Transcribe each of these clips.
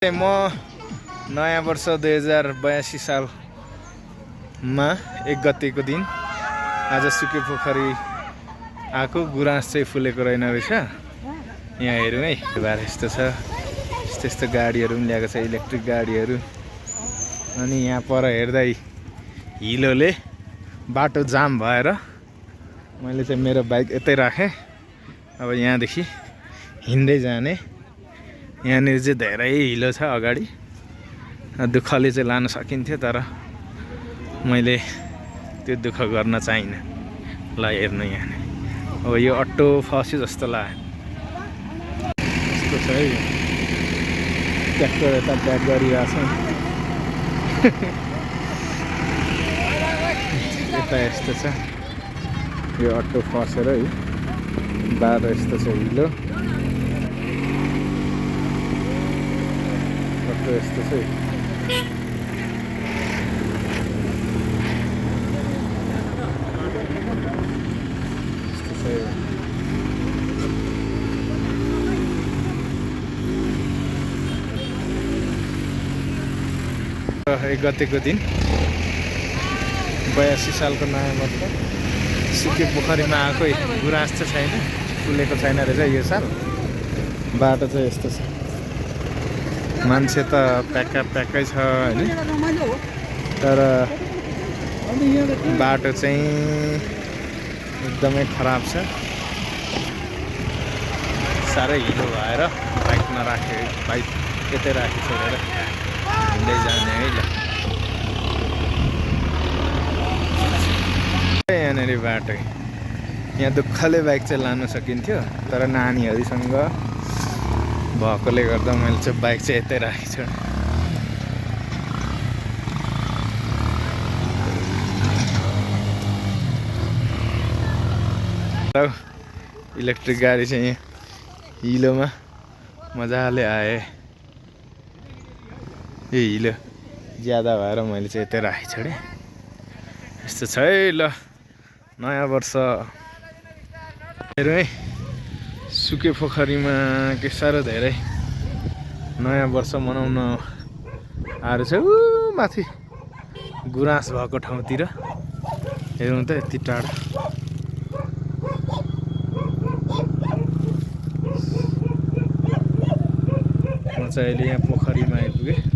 म नयाँ वर्ष 2082 सालमा 1 गतेको दिन आज सुके पोखरी आएको गुराँस चाहिँ फुलेको रहेन रहेछ। यहाँ हेरौँ है, बार यस्तो छ, यस्तो गाडीहरू पनि ल्याएको छ, इलेक्ट्रिक गाडीहरू। अनि यहाँ पर हेर्दा हिलोले बाटो जाम भएर मैले चाहिँ मेरो बाइक यतै राखेँ। अब यहाँदेखि हिँड्दै जाने। यहाँनिर चाहिँ धेरै हिलो छ अगाडि, दुःखले चाहिँ लान सकिन्थ्यो, तर मैले त्यो दुःख गर्न चाहिनँ। ल हेर्नु यहाँ, अब यो अटो फस्यो जस्तो लाग्यो। यस्तो छ है, ट्र्याक्टर यता ब्याक गरिरहेछ। यता यस्तो छ, यो अटो फसेर है, बाटो यस्तो छ, हिलो अटो यस्तो छ। एक गतेको दिन 82 सालको नयाँ वर्ष सुके पोखरीमा आएको। गुराँस चाहिँ छैन, फुलेको छैन रहेछ यो साल। बाटो चाहिँ यस्तो छ, मान्छे त प्याक्कै छ होइन, तर बाटो चाहिँ एकदमै खराब छ। साह्रै हिलो भएर बाइक नराखे, बाइक यतै राखी छोडेर हिँड्दै जाने है। ल यहाँनिर बाटो, यहाँ दुःखले बाइक चाहिँ लानु सकिन्थ्यो, तर नानीहरूसँग भएकोले गर्दा मैले चाहिँ बाइक चाहिँ यतै राखेको छु। इलेक्ट्रिक गाडी चाहिँ यहाँ हिलोमा मजाले आए। यो हिलो ज्यादा भएर मैले चाहिँ यतै राखेको छोडेँ। यस्तो छ है। ल नयाँ वर्ष हेरौँ है, सुके पोखरीमा के साह्रो धेरै नयाँ वर्ष मनाउन आएर छ। माथि गुराँस भएको ठाउँतिर हेरौँ त, यति टाढा। म चाहिँ अहिले यहाँ पोखरीमा आइपुगेँ।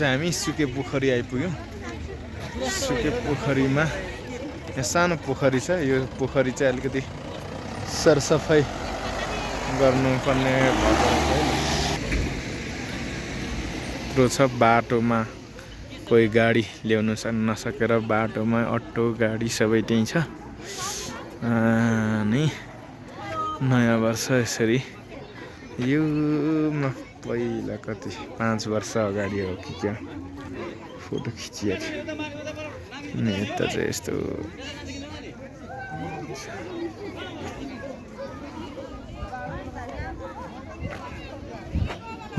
हामी सुके पोखरी आइपुग्यौँ। सुके पोखरीमा यहाँ सानो पोखरी छ। यो पोखरी चाहिँ अलिकति सरसफाइ गर्नुपर्ने भएको छ। बाटोमा कोही गाडी ल्याउनु नसकेर बाटोमा अटो गाडी सबै त्यहीँ छ। अनि नयाँ वर्ष यसरी यो पहिला कति 5 वर्ष अगाडि हो कि क्या फोटो खिचिएको थियो। अनि यता चाहिँ यस्तो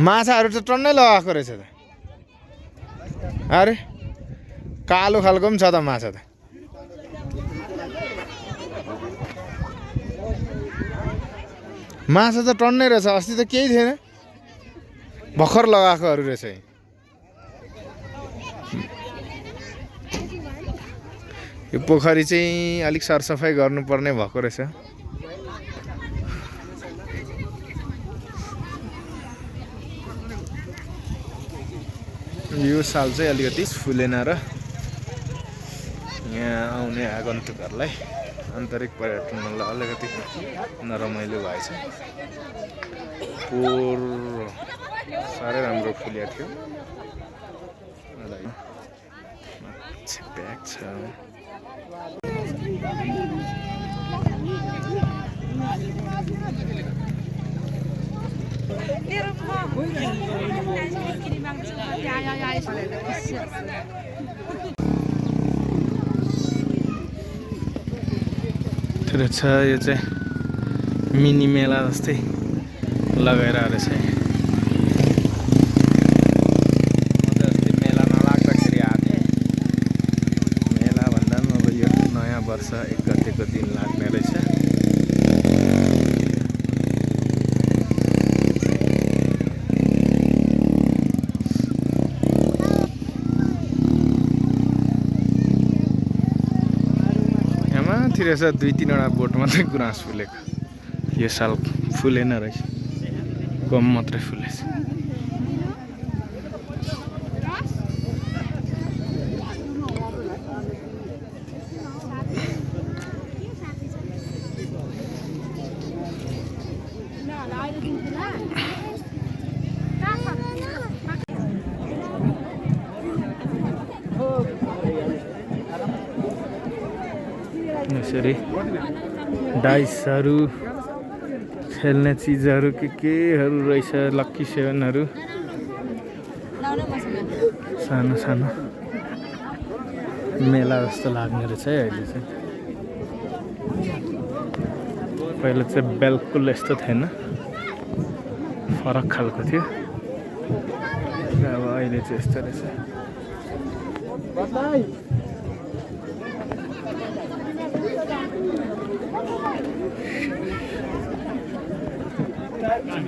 माछाहरू त टन्नै लगाएको रहेछ त। अरे कालो खालको पनि छ त माछा त। माछा त टन्नै रहेछ, अस्ति त केही थिएन, भर्खर लगाएकोहरू रहेछ। यो पोखरी चाहिँ अलिक सरसफाइ गर्नुपर्ने भएको रहेछ। यो साल चाहिँ अलिकति फुलेन र यहाँ आउने आगन्तुकहरूलाई आन्तरिक पर्यटनलाई अलिकति नरमाइलो भएछ। पोहोर साह्रै राम्रो फुलेको थियो। ब्याग छ। तर छ यो चाहिँ मिनी मेला जस्तै लगाएर रहेछ। म त अस्ति मेला नलाग्दाखेरि आएको थिएँ। मेला भन्दा पनि अब यो नयाँ वर्ष 1 गतेको दिन लाग्ने रहेछ। माथि रहेछ 2-3वटा बोट मात्रै गुराँस फुलेको। यो साल फुलेन रहेछ, कम मात्रै फुलेछ। यसरी डाइसहरू, खेल्ने चिजहरू केहरू रहेछ। लक्की सेभेनहरू सानो सानो मेला जस्तो लाग्ने रहेछ है अहिले चाहिँ। पहिला चाहिँ बिल्कुल यस्तो थिएन, फरक खालको थियो। अब अहिले चाहिँ यस्तो रहेछ।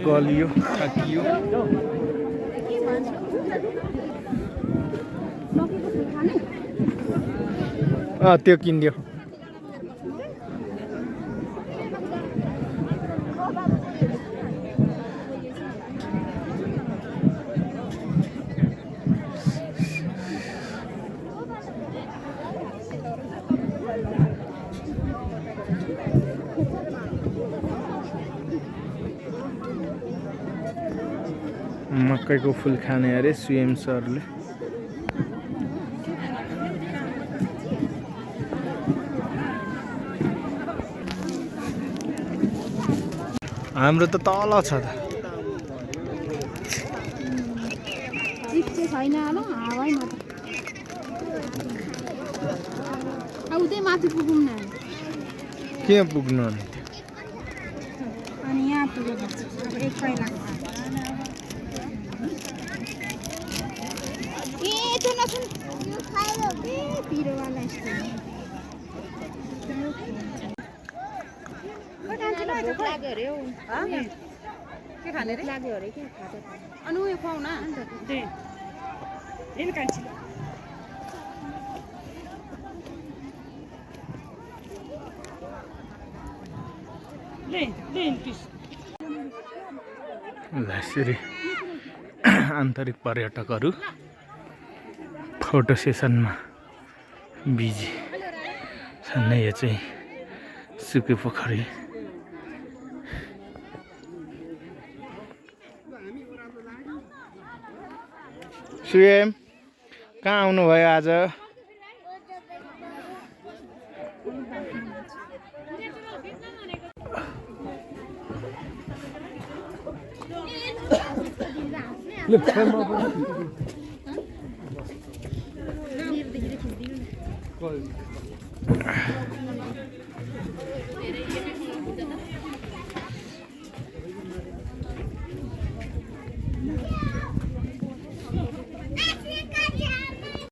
गलियो थाकियो। त्यो किनिदियो। मकैको फुल खाने अरे सुएम सरले। हाम्रो त तल छ त। छैन होला हावामा त। उतै माथि पुगौँ न। के पुग्नु अनि? अनि यहाँ पुगेर एक पाइला। के खाने रे? लाग्यो अरे के खाते। अनि उयो खुवाउ न अन्त दे। इन कान्छी। ले इन पिस। यसरी आन्तरिक पर्यटकहरू फोटो सेसनमा बिजी छन्। यो चाहिँ सुके पोखरी। सुएम कहाँ आउनुभयो आज?